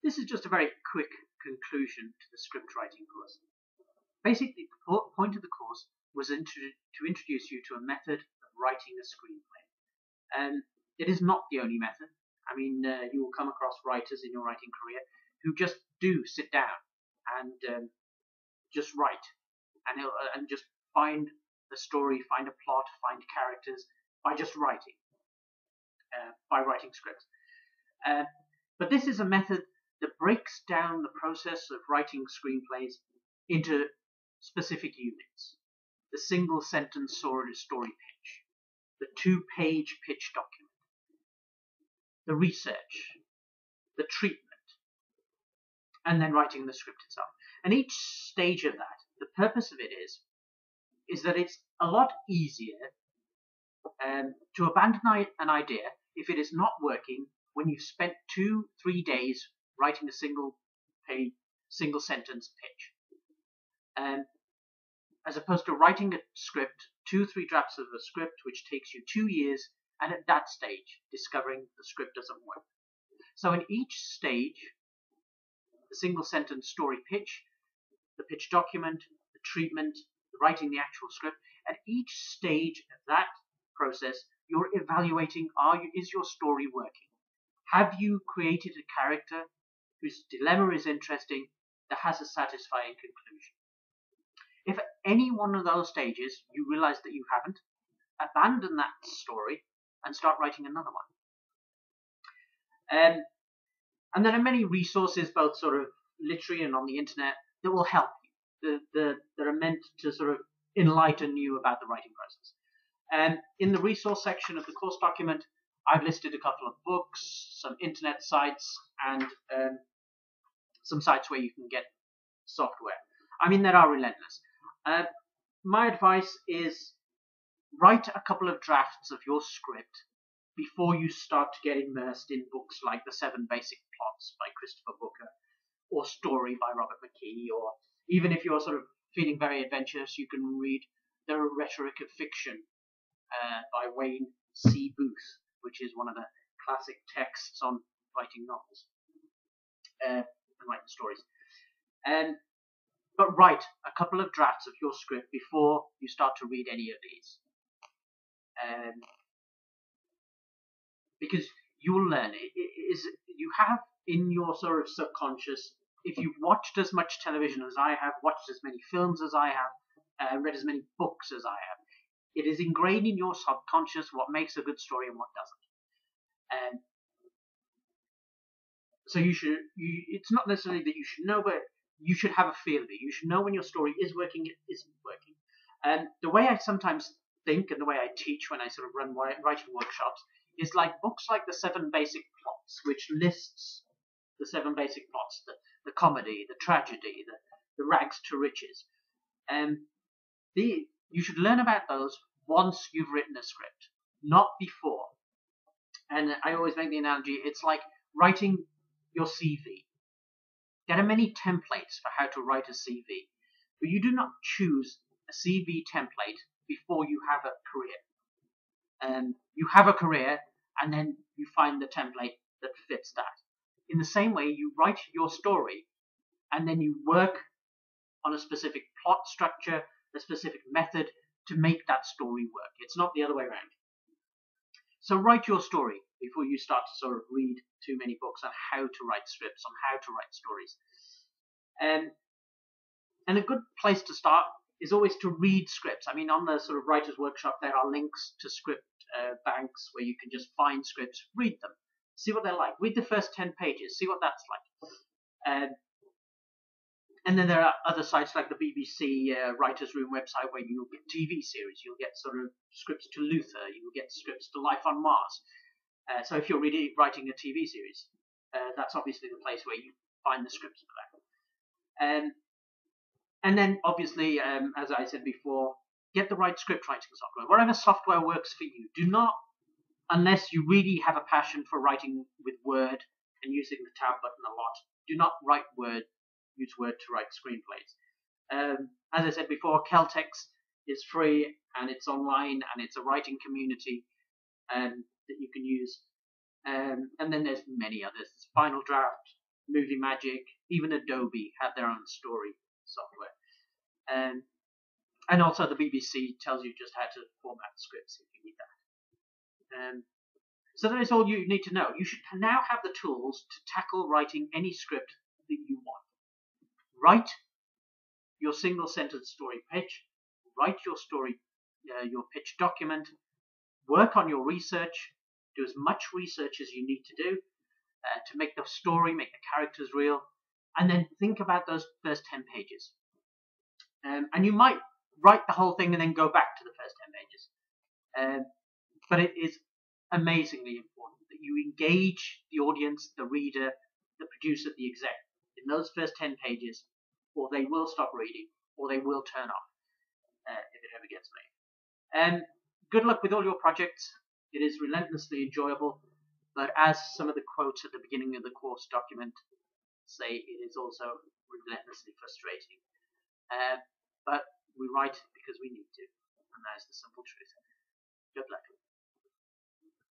this is just a very quick conclusion to the script writing course. Basically, the point of the course was to introduce you to a method of writing a screenplay. And it is not the only method. I mean, you will come across writers in your writing career who just do sit down and just write and just find the story, find a plot, find characters by just writing, by writing scripts. But this is a method that breaks down the process of writing screenplays into specific units. The single sentence story pitch, the 2-page pitch document, the research, the treatment, and then writing the script itself. And each stage of that, the purpose of it is that it's a lot easier to abandon an idea if it is not working when you've spent 2-3 days writing a single sentence pitch. As opposed to writing a script, 2-3 drafts of a script, which takes you 2 years, and at that stage, discovering the script doesn't work. So in each stage, the single sentence story pitch, the pitch document, the treatment, writing the actual script, at each stage of that process, you're evaluating, is your story working? Have you created a character whose dilemma is interesting, that has a satisfying conclusion? If at any one of those stages you realize that you haven't, abandon that story and start writing another one. And there are many resources, both sort of literary and on the internet, that will help you, that are meant to sort of enlighten you about the writing process. And in the resource section of the course document, I've listed a couple of books, some internet sites, and some sites where you can get software. I mean, they are relentless. My advice is write a couple of drafts of your script before you start to get immersed in books like The 7 Basic Plots by Christopher Booker, or Story by Robert McKee, or even if you're sort of feeling very adventurous, you can read The Rhetoric of Fiction by Wayne C. Booth, which is one of the classic texts on writing novels and writing stories. But write a couple of drafts of your script before you start to read any of these. Because you will learn it. You have in your sort of subconscious, if you've watched as much television as I have, watched as many films as I have, read as many books as I have, it is ingrained in your subconscious what makes a good story and what doesn't. So it's not necessarily that you should know, but you should have a feel of it. You should know when your story is working, it isn't working. And the way I sometimes think, and the way I teach when I sort of run writing workshops, is like books like The 7 Basic Plots, which lists the 7 basic plots, the comedy, the tragedy, the rags to riches. You should learn about those once you've written a script, not before. And I always make the analogy, it's like writing your CV. There are many templates for how to write a CV, but you do not choose a CV template before you have a career. You have a career, and then you find the template that fits that. In the same way, you write your story, and then you work on a specific plot structure, a specific method to make that story work. It's not the other way around. So write your story before you start to sort of read too many books on how to write scripts, on how to write stories. And a good place to start is always to read scripts. I mean, on the sort of writer's workshop, there are links to script banks where you can just find scripts, read them, see what they're like. Read the first 10 pages, see what that's like. And then there are other sites like the BBC Writers' Room website where you'll get TV series, you'll get sort of scripts to Luther, you'll get scripts to Life on Mars. So if you're really writing a TV series, that's obviously the place where you find the scripts for that. And then obviously, as I said before, get the right script writing software. Whatever software works for you. Do not, unless you really have a passion for writing with Word and using the tab button a lot, do not use Word to write screenplays. As I said before, Celtx is free and it's online and it's a writing community that you can use. And then there's many others. There's Final Draft, Movie Magic, even Adobe have their own story software. And also the BBC tells you just how to format scripts if you need that. So that is all you need to know. You should now have the tools to tackle writing any script that you want. Write your single sentence story pitch, write your story, your pitch document, work on your research, do as much research as you need to do to make the story, make the characters real, and then think about those first 10 pages. And you might write the whole thing and then go back to the first 10 pages. But it is amazingly important that you engage the audience, the reader, the producer, the exec in those first 10 pages, or they will stop reading, or they will turn off if it ever gets made. Good luck with all your projects. It is relentlessly enjoyable, but as some of the quotes at the beginning of the course document say, it is also relentlessly frustrating. But we write because we need to, and that is the simple truth. Good luck.